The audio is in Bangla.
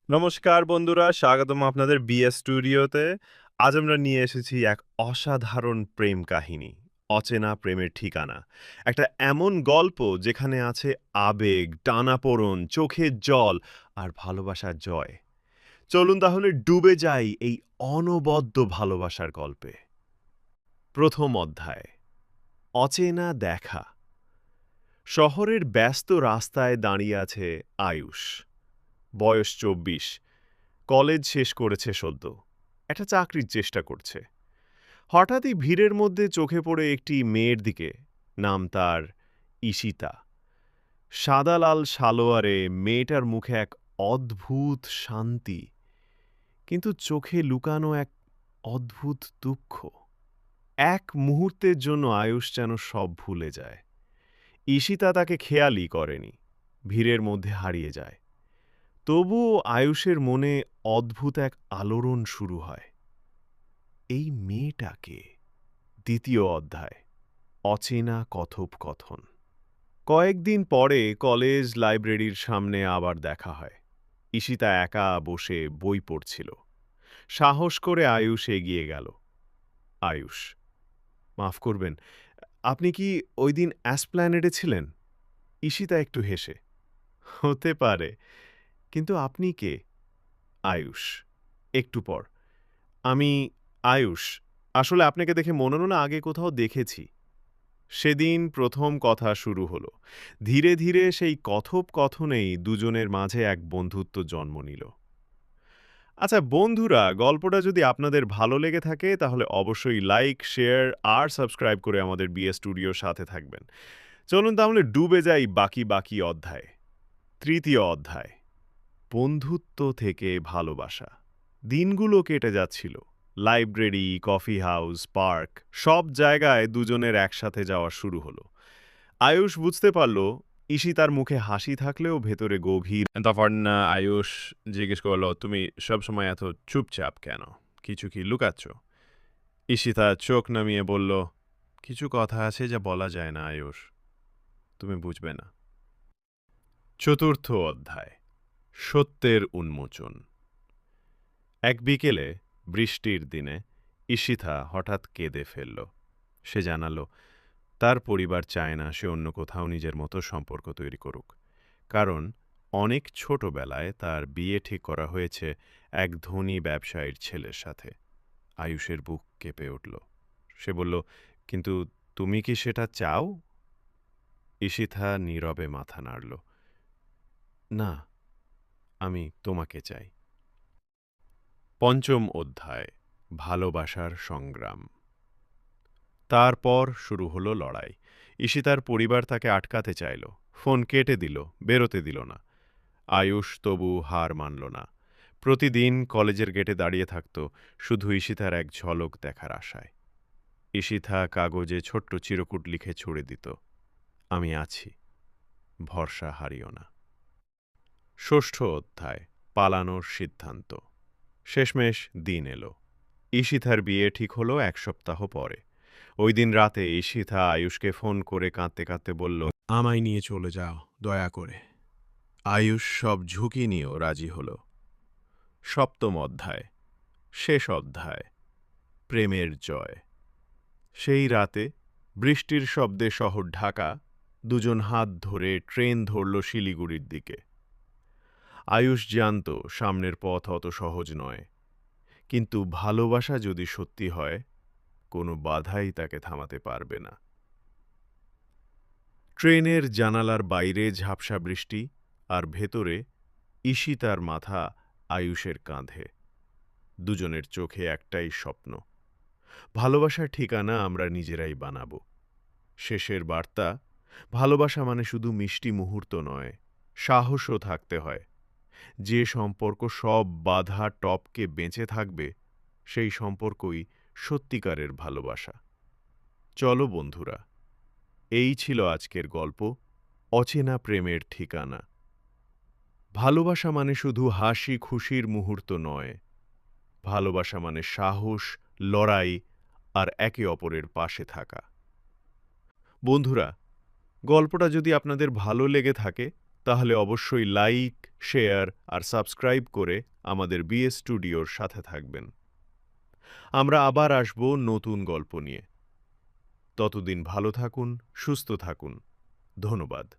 নমস্কার বন্ধুরা, স্বাগতম আপনাদের বিএস স্টুডিওতে। আজ আমরা নিয়ে এসেছি এক অসাধারণ প্রেম কাহিনী, অচেনা প্রেমের ঠিকানা। একটা এমন গল্প যেখানে আছে আবেগ, টানাপোড়েন, চোখের জল আর ভালোবাসার জয়। চলুন তাহলে ডুবে যাই এই অনবদ্য ভালোবাসার গল্পে। প্রথম অধ্যায়, অচেনা দেখা। শহরের ব্যস্ত রাস্তায় দাঁড়িয়ে আছে আয়ুষ। বয়স ২৪। কলেজ শেষ করেছে সদ্য। একটা চাকরির চেষ্টা করছে। হঠাৎই ভিড়ের মধ্যে চোখে পড়ে একটি মেয়ের দিকে। নাম তার ঈশিতা। সাদা লাল সালোয়ারে মেয়েটার মুখে এক অদ্ভুত শান্তি, কিন্তু চোখে লুকানো এক অদ্ভুত দুঃখ। এক মুহূর্তের জন্য আয়ুষ যেন সব ভুলে যায়। ঈশিতা তাকে খেয়ালই করেনি, ভিড়ের মধ্যে হারিয়ে যায়। তবুও আয়ুষের মনে অদ্ভুত এক আলোড়ন শুরু হয়। এই মেয়েটাকে। দ্বিতীয় অধ্যায়, অচেনা কথোপকথন। কয়েকদিন পরে কলেজ লাইব্রেরির সামনে আবার দেখা হয়। ঈশিতা একা বসে বই পড়ছিল। সাহস করে আয়ুষ এগিয়ে গেল। আয়ুষ, মাফ করবেন, আপনি কি ওই দিন অ্যাসপ্ল্যানেডে ছিলেন? ঈশিতা একটু হেসে, হতে পারে, কিন্তু আপনি কে? আয়ুষ, একটু পর, আমি আয়ুষ। আসলে আপনাকে দেখে মনে হলো না আগে কোথাও দেখেছি। সেদিন প্রথম কথা শুরু হলো। ধীরে ধীরে সেই কথোপকথনেই দুজনের মাঝে এক বন্ধুত্ব জন্ম নিল। আচ্ছা বন্ধুরা, গল্পটা যদি আপনাদের ভালো লেগে থাকে তাহলে অবশ্যই লাইক, শেয়ার আর সাবস্ক্রাইব করে আমাদের বিএস স্টুডিওর সাথে থাকবেন। চলুন তাহলে ডুবে যাই বাকি বাকি অধ্যায়। তৃতীয় অধ্যায়, বন্ধুত্ব থেকে ভালোবাসা। দিনগুলো কেটে যাচ্ছিল। লাইব্রেরি, কফি হাউস, পার্ক, সব জায়গায় দুজনের একসাথে যাওয়া শুরু হলো। আয়ুষ বুঝতে পারল ঈশিতার মুখে হাসি থাকলেও ভেতরে গভীর। তখন আয়ুষ জিজ্ঞেস করল, তুমি সবসময় এত চুপচাপ কেন? কিছু কি লুকাচ্ছ? ঈশিতা চোখ নামিয়ে বলল, কিছু কথা আছে যা বলা যায় না আয়ুষ, তুমি বুঝবে না। চতুর্থ অধ্যায়, সত্যের উন্মোচন। এক বিকেলে বৃষ্টির দিনে ঈশিতা হঠাৎ কেঁদে ফেলল। সে জানালো তার পরিবার চায় না সে অন্য কোথাও নিজের মতো সম্পর্ক তৈরি করুক, কারণ অনেক ছোটবেলায় তার বিয়ে ঠিক করা হয়েছে এক ধনী ব্যবসায়ীর ছেলের সাথে। আয়ুষের বুক কেঁপে উঠল। সে বলল, কিন্তু তুমি কি সেটা চাও? ঈশিতা নীরবে মাথা নাড়ল। না, আমি তোমাকে চাই। পঞ্চম অধ্যায়, ভালোবাসার সংগ্রাম। তারপর শুরু হলো লড়াই। ঈশিতার পরিবার তাকে আটকাতে চাইল, ফোন কেটে দিল, বেরোতে দিল না। আয়ুষ তবু হার মানল না। প্রতিদিন কলেজের গেটে দাঁড়িয়ে থাকত শুধু ঈশিতার এক ঝলক দেখার আশায়। ঈশিতা কাগজে ছোট্ট চিরকুট লিখে ছুড়ে দিত, আমি আছি, ভরসা হারিও না। ষষ্ঠ অধ্যায়, পালানোর সিদ্ধান্ত। শেষমেশ দিন এলো। ঈশিতার বিয়ে ঠিক হলো এক সপ্তাহ পরে। ওই দিন রাতে ঈশিতা আয়ুষকে ফোন করে কাঁদতে কাঁদতে বলল, আমায় নিয়ে চলে যাও দয়া করে। আয়ুষ সব ঝুঁকি নিয়েও রাজি হল। সপ্তম অধ্যায়, শেষ অধ্যায়, প্রেমের জয়। সেই রাতে বৃষ্টির শব্দে শহর ঢাকা। দুজন হাত ধরে ট্রেন ধরল শিলিগুড়ির দিকে। আয়ুষ জানত সামনের পথ অত সহজ নয়, কিন্তু ভালোবাসা যদি সত্যি হয় কোনো বাধাই তাকে থামাতে পারবে না। ট্রেনের জানালার বাইরে ঝাপসা বৃষ্টি, আর ভেতরে ঈশিতার মাথা আয়ুষের কাঁধে। দুজনের চোখে একটাই স্বপ্ন, ভালোবাসার ঠিকানা আমরা নিজেরাই বানাব। শেষের বার্তা, ভালোবাসা মানে শুধু মিষ্টি মুহূর্ত নয়, সাহসও থাকতে হয়। যে সম্পর্ক সব বাধা টপকে বেঁচে থাকবে, সেই সম্পর্কই সত্যিকারের ভালোবাসা। চলো বন্ধুরা, এই ছিল আজকের গল্প, অচেনা প্রেমের ঠিকানা। ভালোবাসা মানে শুধু হাসি খুশির মুহূর্ত নয়, ভালোবাসা মানে সাহস, লড়াই আর একে অপরের পাশে থাকা। বন্ধুরা, গল্পটা যদি আপনাদের ভালো লেগে থাকে তাহলে অবশ্যই লাইক, শেয়ার আর সাবস্ক্রাইব করে আমাদের বিএস স্টুডিওর সাথে থাকবেন। আমরা আবার আসব নতুন গল্প নিয়ে। ততদিন ভালো থাকুন, সুস্থ থাকুন। ধন্যবাদ।